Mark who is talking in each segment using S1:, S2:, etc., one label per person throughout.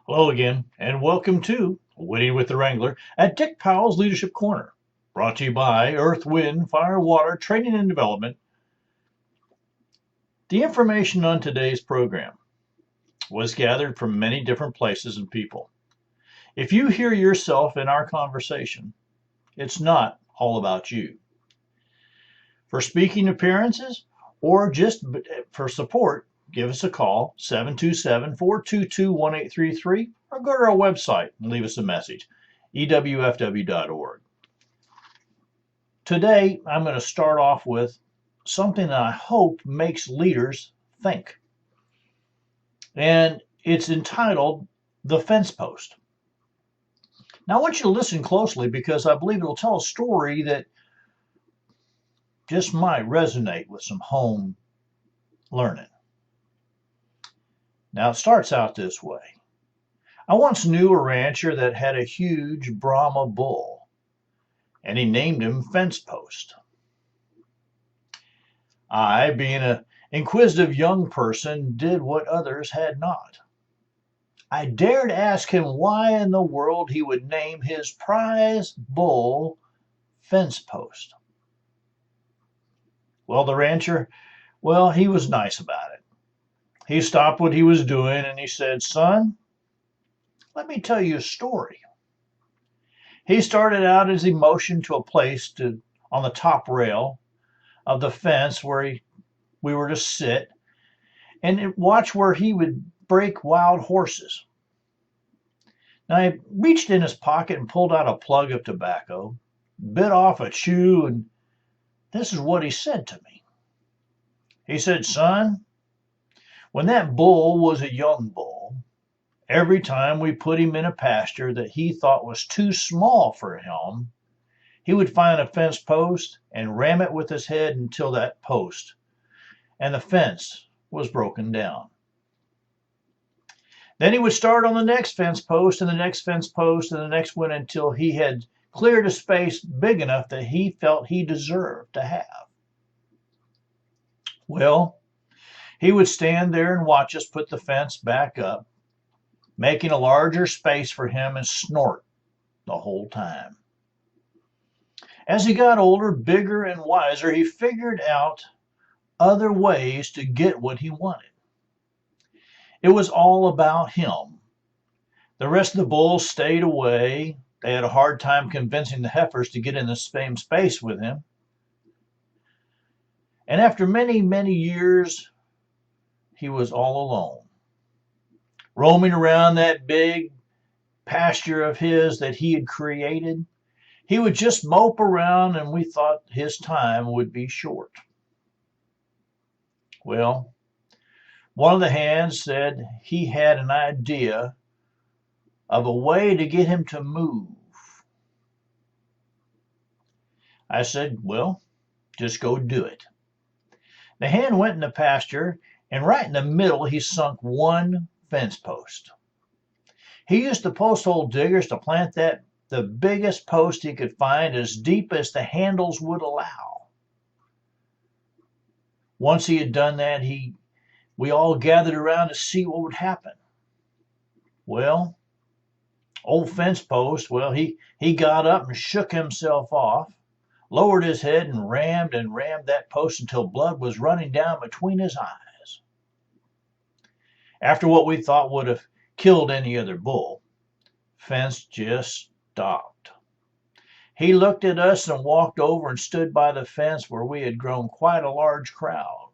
S1: Hello again, and welcome to Winning with the Wrangler at Dick Powell's Leadership Corner, brought to you by Earth, Wind, Fire, Water, Training and Development. The information on today's program was gathered from many different places and people. If you hear yourself in our conversation, it's not all about you. For speaking appearances or just for support, give us a call, 727-422-1833, or go to our website and leave us a message, ewfw.org. Today, I'm going to start off with something that I hope makes leaders think. And it's entitled The Fence Post. Now, I want you to listen closely because I believe it'll tell a story that just might resonate with some home learning. Now, it starts out this way. I once knew a rancher that had a huge Brahma bull, and he named him Fence Post. I, being an inquisitive young person, did what others had not. I dared ask him why in the world he would name his prize bull Fence Post. Well, the rancher, he was nice about it. He stopped what he was doing and he said, "Son, let me tell you a story." He started out as he motioned to a place on the top rail of the fence where we were to sit and watch where he would break wild horses. Now he reached in his pocket and pulled out a plug of tobacco, bit off a chew, and this is what he said to me. He said, "Son, when that bull was a young bull, every time we put him in a pasture that he thought was too small for him, he would find a fence post and ram it with his head until that post and the fence was broken down. Then he would start on the next fence post and the next fence post and the next one until he had cleared a space big enough that he felt he deserved to have. Well, he would stand there and watch us put the fence back up, making a larger space for him and snort the whole time. As he got older, bigger, and wiser, he figured out other ways to get what he wanted. It was all about him. The rest of the bulls stayed away. They had a hard time convincing the heifers to get in the same space with him. And after many, many years, he was all alone, roaming around that big pasture of his that he had created. He would just mope around, and we thought his time would be short. Well, one of the hands said he had an idea of a way to get him to move. I said, "Well, just go do it." The hand went in the pasture, and right in the middle he sunk one fence post. He used the post hole diggers to plant the biggest post he could find as deep as the handles would allow. Once he had done that, we all gathered around to see what would happen. Well, old fence post, he got up and shook himself off, lowered his head and rammed that post until blood was running down between his eyes. After what we thought would have killed any other bull, Fence just stopped. He looked at us and walked over and stood by the fence where we had grown quite a large crowd.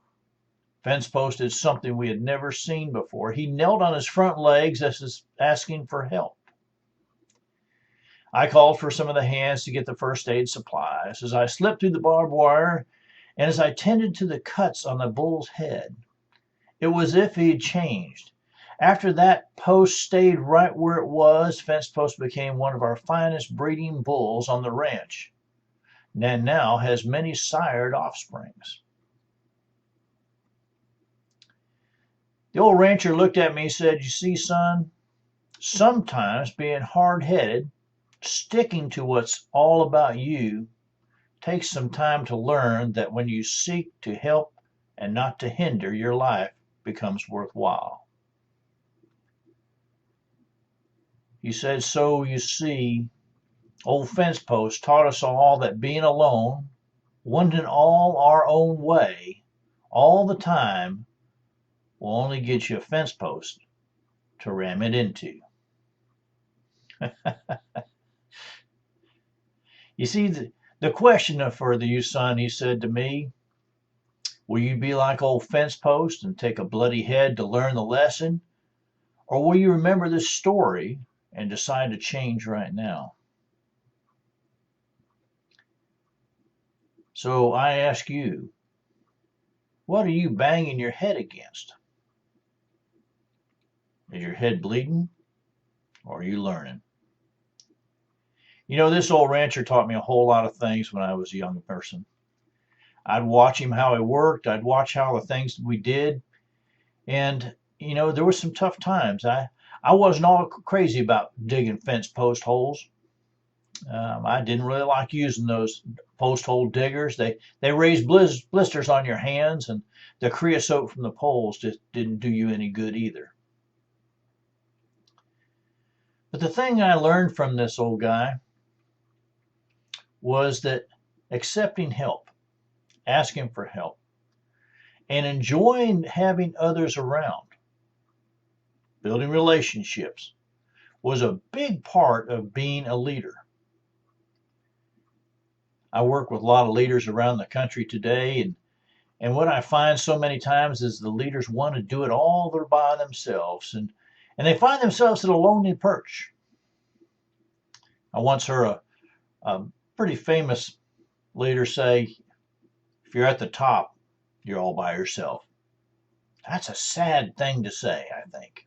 S1: Fence post did something we had never seen before. He knelt on his front legs as if asking for help. I called for some of the hands to get the first aid supplies. As I slipped through the barbed wire and as I tended to the cuts on the bull's head, it was as if he had changed. After that post stayed right where it was, Fence Post became one of our finest breeding bulls on the ranch, and now has many sired offsprings. The old rancher looked at me and said, "You see, son, sometimes being hard-headed, sticking to what's all about you, takes some time to learn that when you seek to help and not to hinder, your life becomes worthwhile." He said, so you see, old fence post taught us all that being alone, wanting all our own way, all the time, will only get you a fence post to ram it into. You see, the question for you, son, he said to me, will you be like old fence post and take a bloody head to learn the lesson? Or will you remember this story and decide to change right now? So I ask you, what are you banging your head against? Is your head bleeding or are you learning? You know, this old rancher taught me a whole lot of things when I was a young person. I'd watch him how he worked. I'd watch how the things we did. And, you know, there were some tough times. I wasn't all crazy about digging fence post holes. I didn't really like using those post hole diggers. They raised blisters on your hands, and the creosote from the poles just didn't do you any good either. But the thing I learned from this old guy was that accepting help, asking for help, and enjoying having others around, building relationships, was a big part of being a leader. I work with a lot of leaders around the country today, and what I find so many times is the leaders want to do it all by themselves, and they find themselves at a lonely perch. I once heard a pretty famous leader say, if you're at the top, you're all by yourself. That's a sad thing to say, I think.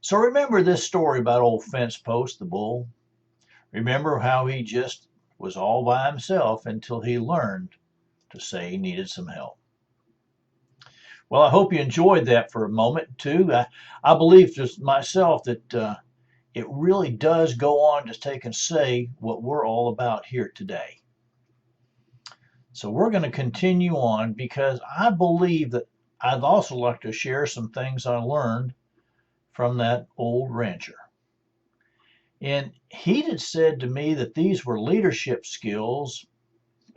S1: So remember this story about old fence post, the bull. Remember how he just was all by himself until he learned to say he needed some help. Well, I hope you enjoyed that for a moment too. I believe just myself that it really does go on to take and say what we're all about here today. So we're going to continue on because I believe that I'd also like to share some things I learned from that old rancher. And he had said to me that these were leadership skills,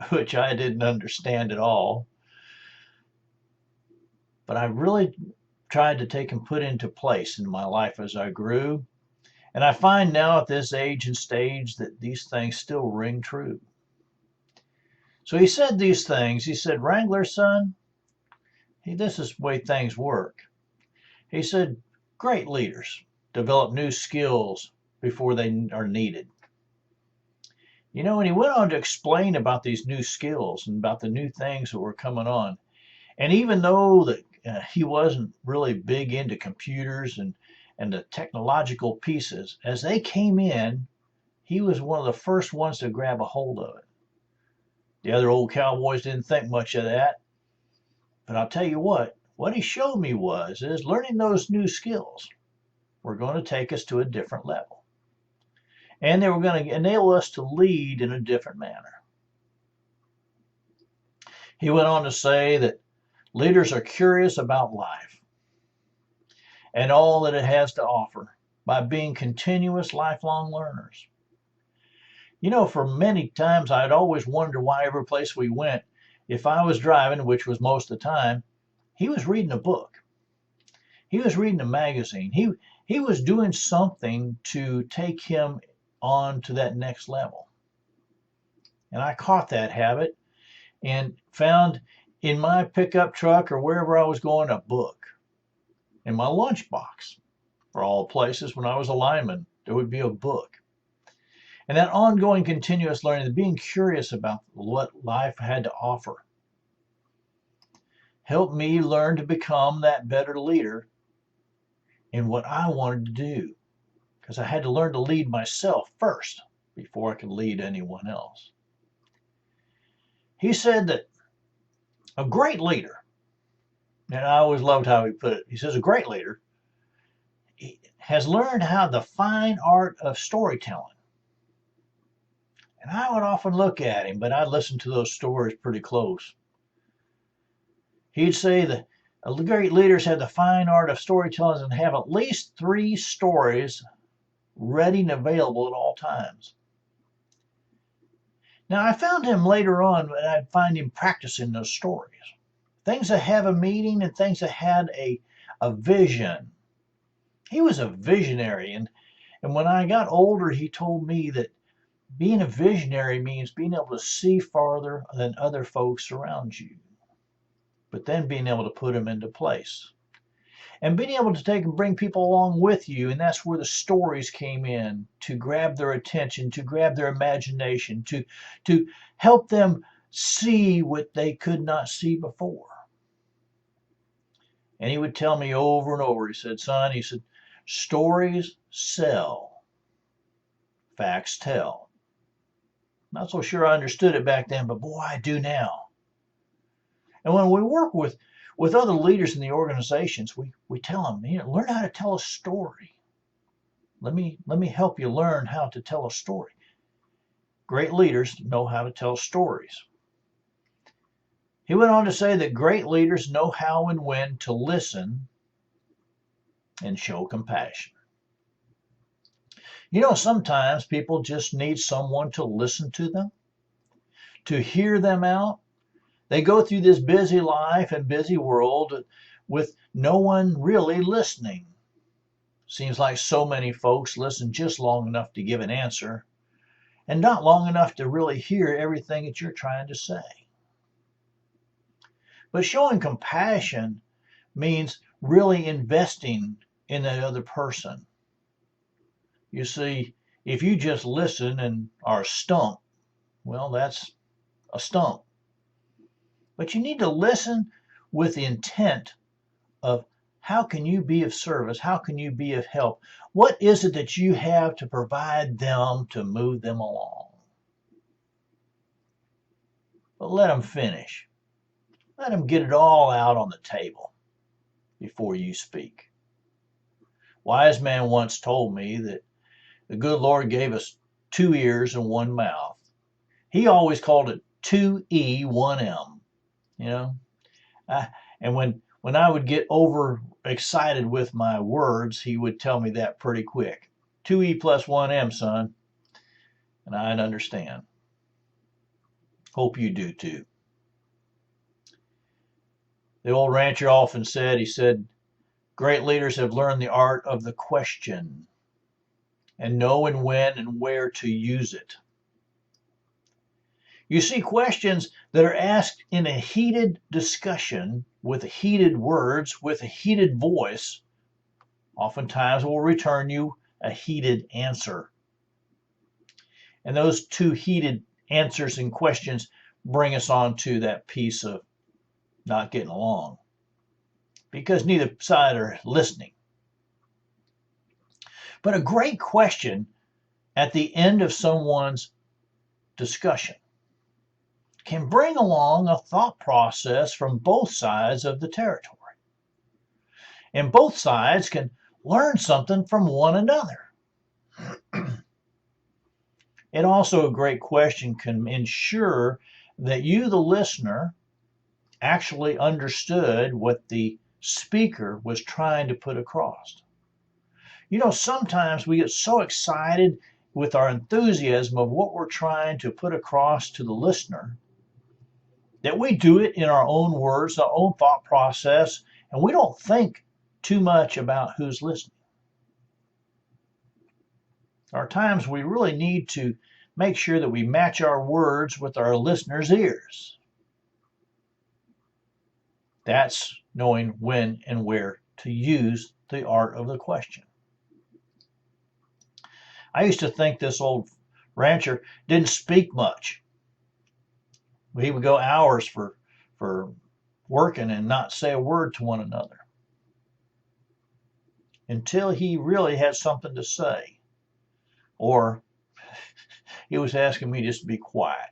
S1: which I didn't understand at all. But I really tried to take and put into place in my life as I grew. And I find now at this age and stage that these things still ring true. So he said these things. He said, Wrangler, son, this is the way things work. He said, great leaders develop new skills before they are needed. You know, and he went on to explain about these new skills and about the new things that were coming on. And even though that he wasn't really big into computers and the technological pieces, as they came in, he was one of the first ones to grab a hold of it. The other old cowboys didn't think much of that. But I'll tell you what he showed me is learning those new skills were going to take us to a different level. And they were going to enable us to lead in a different manner. He went on to say that leaders are curious about life and all that it has to offer by being continuous lifelong learners. You know, for many times I'd always wondered why every place we went, if I was driving, which was most of the time, he was reading a book. He was reading a magazine. He was doing something to take him on to that next level. And I caught that habit and found in my pickup truck or wherever I was going a book. In my lunchbox, for all places, when I was a lineman, there would be a book. And that ongoing continuous learning, being curious about what life had to offer, helped me learn to become that better leader in what I wanted to do. Because I had to learn to lead myself first before I could lead anyone else. He said that a great leader, and I always loved how he put it, he says a great leader has learned how the fine art of storytelling. And I would often look at him, but I'd listen to those stories pretty close. He'd say that great leaders have the fine art of storytelling and have at least 3 stories ready and available at all times. Now, I found him later on, and I'd find him practicing those stories. Things that have a meaning and things that had a vision. He was a visionary. And when I got older, he told me that being a visionary means being able to see farther than other folks around you, but then being able to put them into place. And being able to take and bring people along with you, and that's where the stories came in, to grab their attention, to grab their imagination, to help them see what they could not see before. And he would tell me over and over, he said, son, he said, stories sell, facts tell. Not so sure I understood it back then, but boy, I do now. And when we work with other leaders in the organizations, we tell them, learn how to tell a story. Let me help you learn how to tell a story. Great leaders know how to tell stories. He went on to say that great leaders know how and when to listen and show compassion. Sometimes people just need someone to listen to them, to hear them out. They go through this busy life and busy world with no one really listening. Seems like so many folks listen just long enough to give an answer and not long enough to really hear everything that you're trying to say. But showing compassion means really investing in that other person. You see, if you just listen and are stumped, well, that's a stump. But you need to listen with the intent of how can you be of service? How can you be of help? What is it that you have to provide them to move them along? But let them finish. Let them get it all out on the table before you speak. Wise man once told me that the good Lord gave us 2 ears and 1 mouth. He always called it 2E, 1M. And when I would get over excited with my words, he would tell me that pretty quick. 2E plus 1M, son. And I'd understand. Hope you do too. The old rancher often said, he said, great leaders have learned the art of the question and know when and where to use it. You see, questions that are asked in a heated discussion with heated words, with a heated voice, oftentimes will return you a heated answer. And those 2 heated answers and questions bring us on to that piece of not getting along, because neither side are listening. But a great question at the end of someone's discussion can bring along a thought process from both sides of the territory. And both sides can learn something from one another. And also, a great question can ensure that you, the listener, actually understood what the speaker was trying to put across. Sometimes we get so excited with our enthusiasm of what we're trying to put across to the listener that we do it in our own words, our own thought process, and we don't think too much about who's listening. There are times we really need to make sure that we match our words with our listeners' ears. That's knowing when and where to use the art of the question. I used to think this old rancher didn't speak much. He would go hours for working and not say a word to one another until he really had something to say, or he was asking me just to be quiet.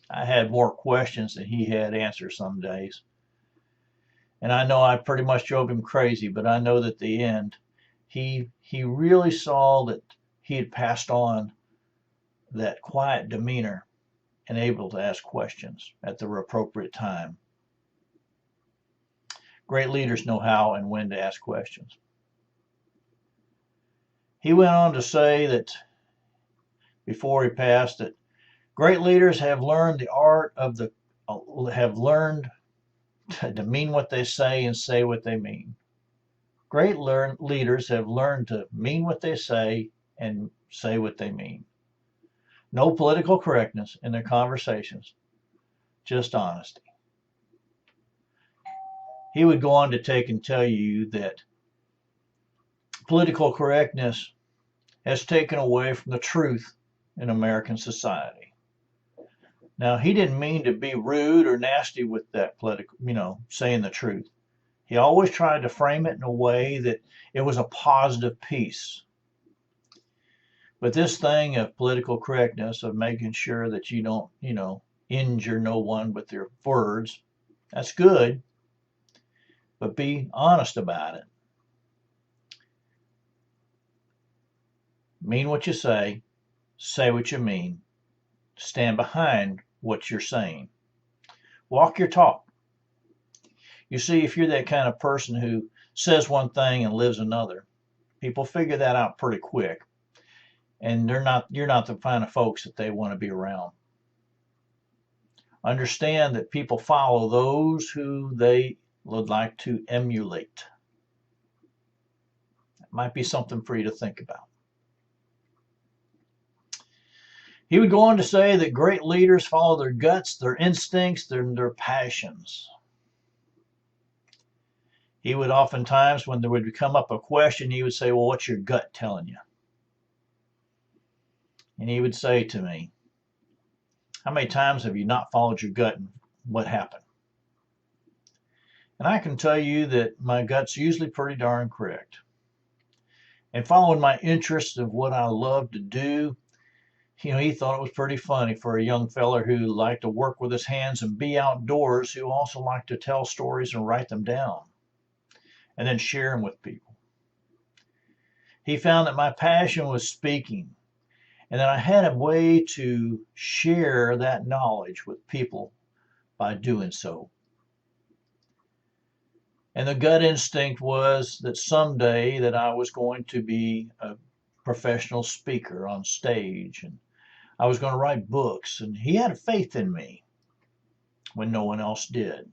S1: I had more questions than he had answers some days. And I know I pretty much drove him crazy, but I know that at the end, he really saw that he had passed on that quiet demeanor and able to ask questions at the appropriate time. Great leaders know how and when to ask questions. He went on to say that before he passed that great leaders have learned the art of the have learned to mean what they say and say what they mean. Great leaders have learned to mean what they say and say what they mean. No political correctness in their conversations, just honesty. He would go on to take and tell you that political correctness has taken away from the truth in American society. Now, he didn't mean to be rude or nasty with that political, saying the truth. He always tried to frame it in a way that it was a positive piece. But this thing of political correctness, of making sure that you don't, injure no one with your words, that's good. But be honest about it. Mean what you say what you mean, stand behind what you're saying. Walk your talk. You see, if you're that kind of person who says one thing and lives another, people figure that out pretty quick. And you're not the kind of folks that they want to be around. Understand that people follow those who they would like to emulate. That might be something for you to think about. He would go on to say that great leaders follow their guts, their instincts, their passions. He would oftentimes, when there would come up a question, he would say, well, what's your gut telling you? And he would say to me, how many times have you not followed your gut and what happened? And I can tell you that my gut's usually pretty darn correct. And following my interests of what I love to do, he thought it was pretty funny for a young feller who liked to work with his hands and be outdoors, who also liked to tell stories and write them down and then share them with people. He found that my passion was speaking, and that I had a way to share that knowledge with people by doing so. And the gut instinct was that someday that I was going to be a professional speaker on stage, and I was going to write books, and he had faith in me when no one else did.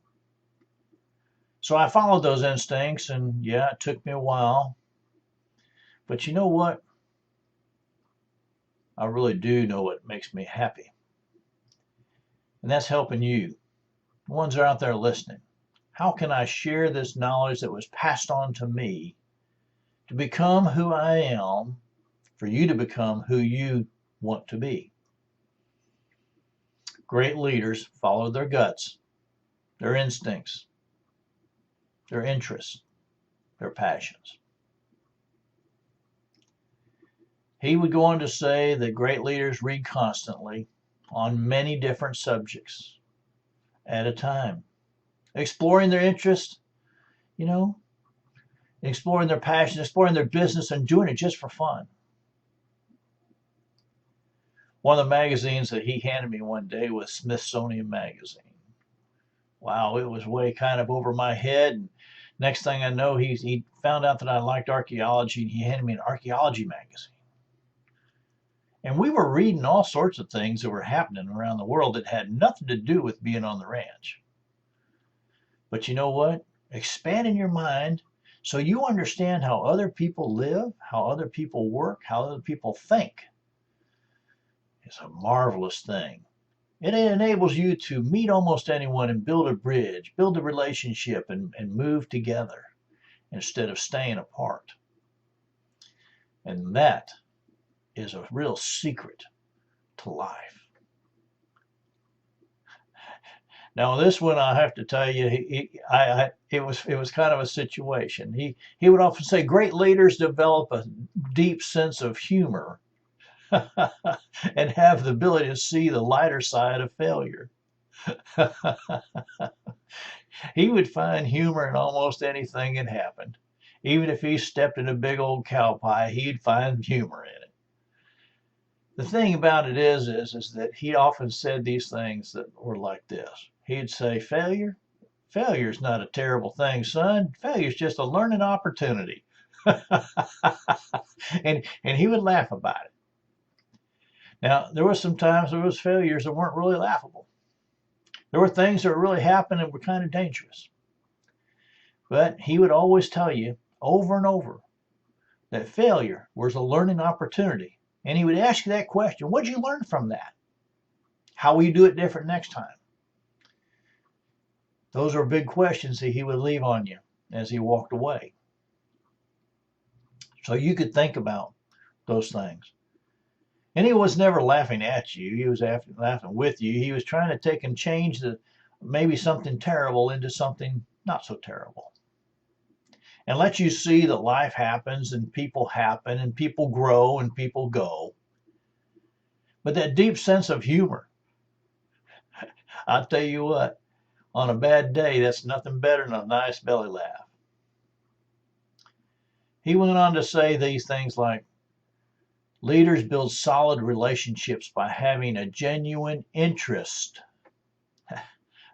S1: So I followed those instincts, and yeah, it took me a while. But you know what? I really do know what makes me happy. And that's helping you, the ones that are out there listening. How can I share this knowledge that was passed on to me to become who I am, for you to become who you want to be? Great leaders follow their guts, their instincts, their interests, their passions. He would go on to say that great leaders read constantly on many different subjects at a time, exploring their interests, exploring their passion, exploring their business, and doing it just for fun. One of the magazines that he handed me one day was Smithsonian Magazine. Wow, it was way kind of over my head. And next thing I know, he found out that I liked archaeology, and he handed me an archaeology magazine. And we were reading all sorts of things that were happening around the world that had nothing to do with being on the ranch. But you know what? Expanding your mind so you understand how other people live, how other people work, how other people think is a marvelous thing. It enables you to meet almost anyone and build a bridge, build a relationship, and move together instead of staying apart. And that is a real secret to life. Now, this one, I have to tell you, it was kind of a situation. He would often say, great leaders develop a deep sense of humor and have the ability to see the lighter side of failure. He would find humor in almost anything that happened. Even if he stepped in a big old cow pie, he'd find humor in it. The thing about it is that he often said these things that were like this. He'd say, failure's not a terrible thing, son. Failure's just a learning opportunity. and he would laugh about it. Now, there were some times there was failures that weren't really laughable. There were things that really happened and were kind of dangerous. But he would always tell you over and over that failure was a learning opportunity. And he would ask you that question, what did you learn from that? How will you do it different next time? Those are big questions that he would leave on you as he walked away. So you could think about those things. And he was never laughing at you. He was laughing with you. He was trying to take and change maybe something terrible into something not so terrible. And let you see that life happens and people happen and people grow and people go. But that deep sense of humor, I'll tell you what, on a bad day, that's nothing better than a nice belly laugh. He went on to say these things like, leaders build solid relationships by having a genuine interest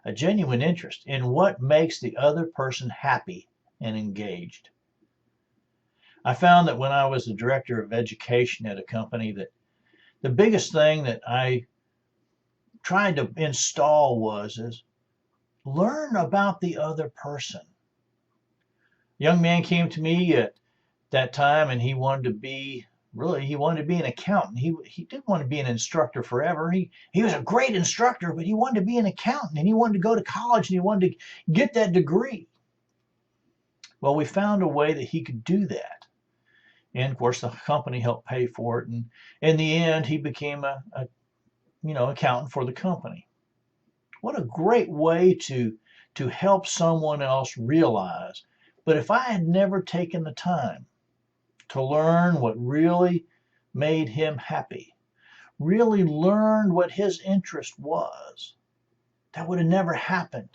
S1: in what makes the other person happy and engaged. I found that when I was the director of education at a company, that the biggest thing that I tried to install is learn about the other person. A young man came to me at that time and he wanted to be an accountant. He didn't want to be an instructor forever. He was a great instructor, but he wanted to be an accountant and he wanted to go to college and he wanted to get that degree. Well, we found a way that he could do that. And of course, the company helped pay for it. And in the end, he became a accountant for the company. What a great way to help someone else realize. But if I had never taken the time to learn what really made him happy, really learned what his interest was, that would have never happened.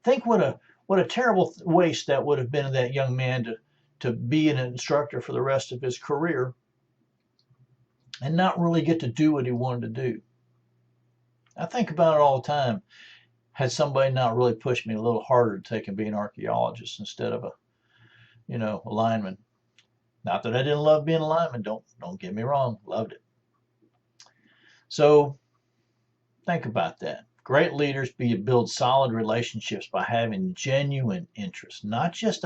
S1: Think what a terrible waste that would have been of that young man to be an instructor for the rest of his career and not really get to do what he wanted to do. I think about it all the time. Had somebody not really pushed me a little harder to take and be an archaeologist instead of a lineman. Not that I didn't love being a lineman. Don't get me wrong. Loved it. So think about that. Great leaders build solid relationships by having genuine interest, not just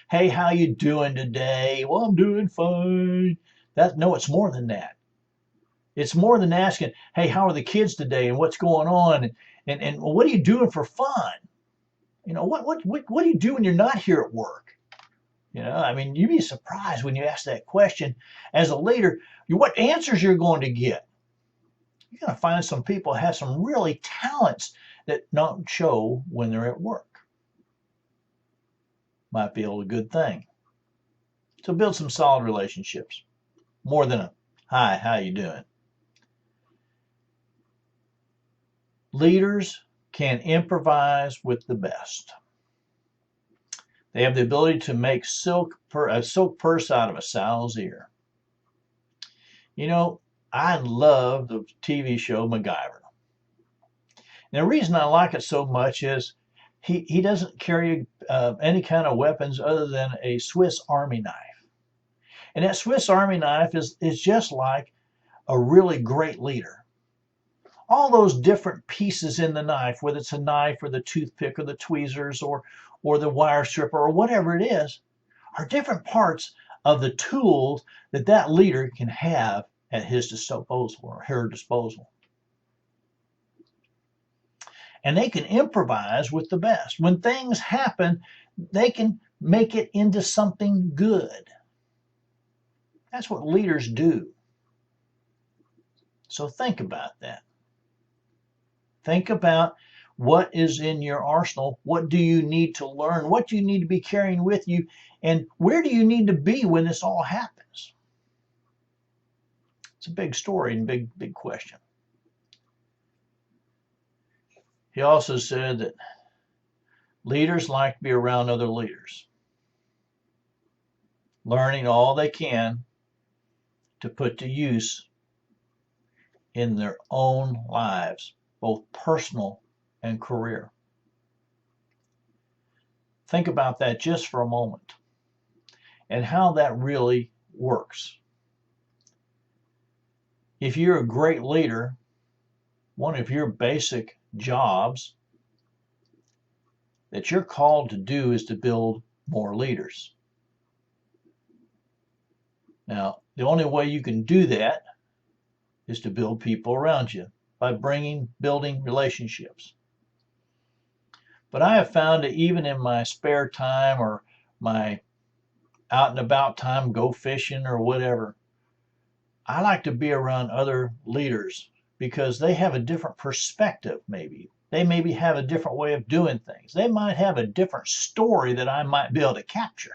S1: hey, how you doing today? Well, I'm doing fine. It's more than that. It's more than asking, hey, how are the kids today and what's going on and what are you doing for fun? What do you do when you're not here at work? You'd be surprised when you ask that question as a leader, what answers you're going to get. You're going to find some people have some really talents that don't show when they're at work. Might be a good thing. So build some solid relationships. More than a, hi, how you doing? Leaders can improvise with the best. They have the ability to make a silk purse out of a sow's ear. I love the TV show MacGyver. And the reason I like it so much is he doesn't carry any kind of weapons other than a Swiss Army knife. And that Swiss Army knife is just like a really great leader. All those different pieces in the knife, whether it's a knife or the toothpick or the tweezers or the wire stripper or whatever it is, are different parts of the tools that leader can have at his disposal or her disposal. And they can improvise with the best. When things happen, they can make it into something good. That's what leaders do. So think about that. Think about what is in your arsenal. What do you need to learn? What do you need to be carrying with you? And where do you need to be when this all happens? It's a big story and big question. He also said that leaders like to be around other leaders, learning all they can to put to use in their own lives, both personal and career. Think about that just for a moment. and how that really works. If you're a great leader, one of your basic jobs that you're called to do is to build more leaders. Now, the only way you can do that is to build people around you by building relationships. But I have found that even in my spare time or my out and about time, go fishing or whatever, I like to be around other leaders because they have a different perspective maybe. They maybe have a different way of doing things. They might have a different story that I might be able to capture.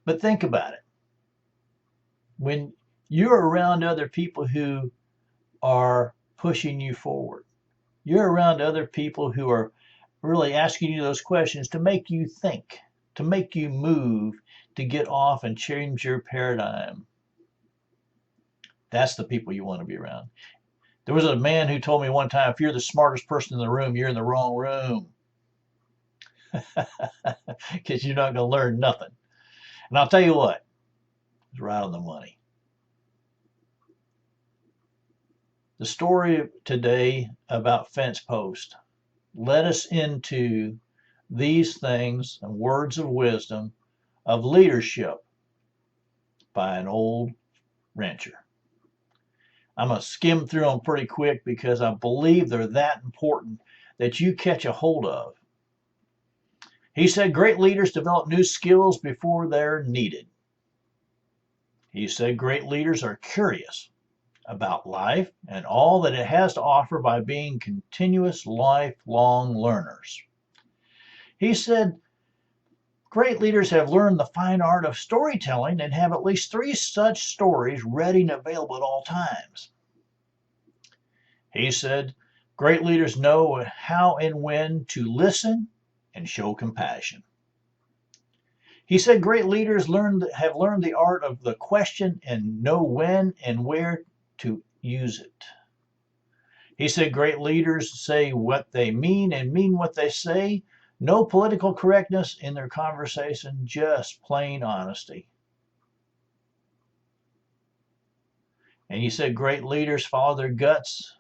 S1: But think about it. When you're around other people who are pushing you forward, you're around other people who are really asking you those questions to make you think, to make you move, to get off and change your paradigm. That's the people you want to be around. There was a man who told me one time, if you're the smartest person in the room, you're in the wrong room. Because you're not going to learn nothing. And I'll tell you what, it's right on the money. The story today about fence post led us into these things and words of wisdom of leadership by an old rancher. I'm going to skim through them pretty quick because I believe they're that important that you catch a hold of. He said, great leaders develop new skills before they're needed. He said, great leaders are curious about life and all that it has to offer by being continuous lifelong learners. He said, great leaders have learned the fine art of storytelling and have at least 3 such stories ready and available at all times. He said, great leaders know how and when to listen and show compassion. He said, great leaders have learned the art of the question and know when and where to use it. He said, great leaders say what they mean and mean what they say. No political correctness in their conversation, just plain honesty. And he said, great leaders follow their guts,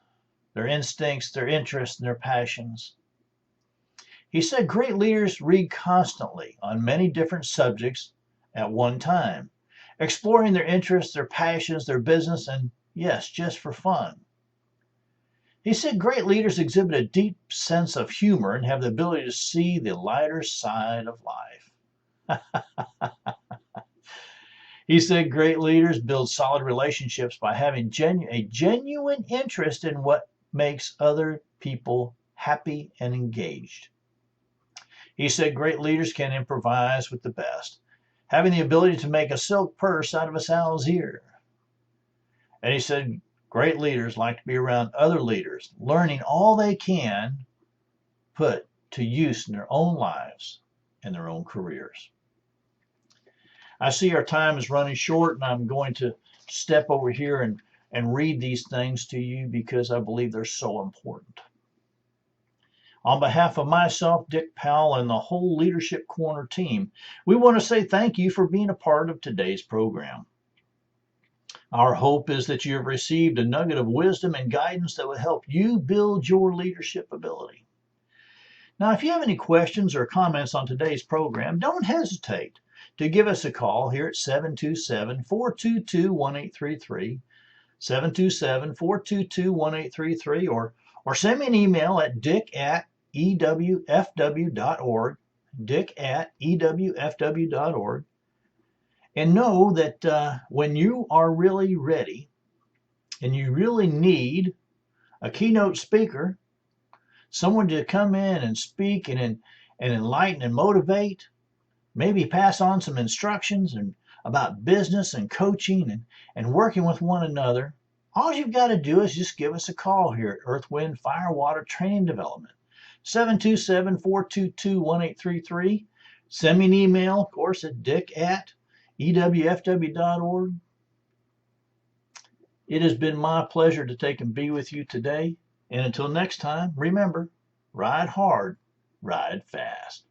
S1: their instincts, their interests, and their passions. He said, great leaders read constantly on many different subjects at one time, exploring their interests, their passions, their business, and yes, just for fun. He said, great leaders exhibit a deep sense of humor and have the ability to see the lighter side of life. He said, great leaders build solid relationships by having a genuine interest in what makes other people happy and engaged. He said, great leaders can improvise with the best, having the ability to make a silk purse out of a sow's ear. And he said, great leaders like to be around other leaders, learning all they can put to use in their own lives and their own careers. I see our time is running short, and I'm going to step over here and read these things to you because I believe they're so important. On behalf of myself, Dick Powell, and the whole Leadership Corner team, we want to say thank you for being a part of today's program. Our hope is that you have received a nugget of wisdom and guidance that will help you build your leadership ability. Now, if you have any questions or comments on today's program, don't hesitate to give us a call here at 727-422-1833, 727-422-1833, or send me an email at dick@ewfw.org, dick@ewfw.org. And know that when you are really ready and you really need a keynote speaker, someone to come in and speak and enlighten and motivate, maybe pass on some instructions about business and coaching and working with one another, all you've got to do is just give us a call here at Earth, Wind, Fire, Water Training Development, 727-422-1833. Send me an email, of course, at dick@ewfw.org. It has been my pleasure to take and be with you today. And until next time, remember, ride hard, ride fast.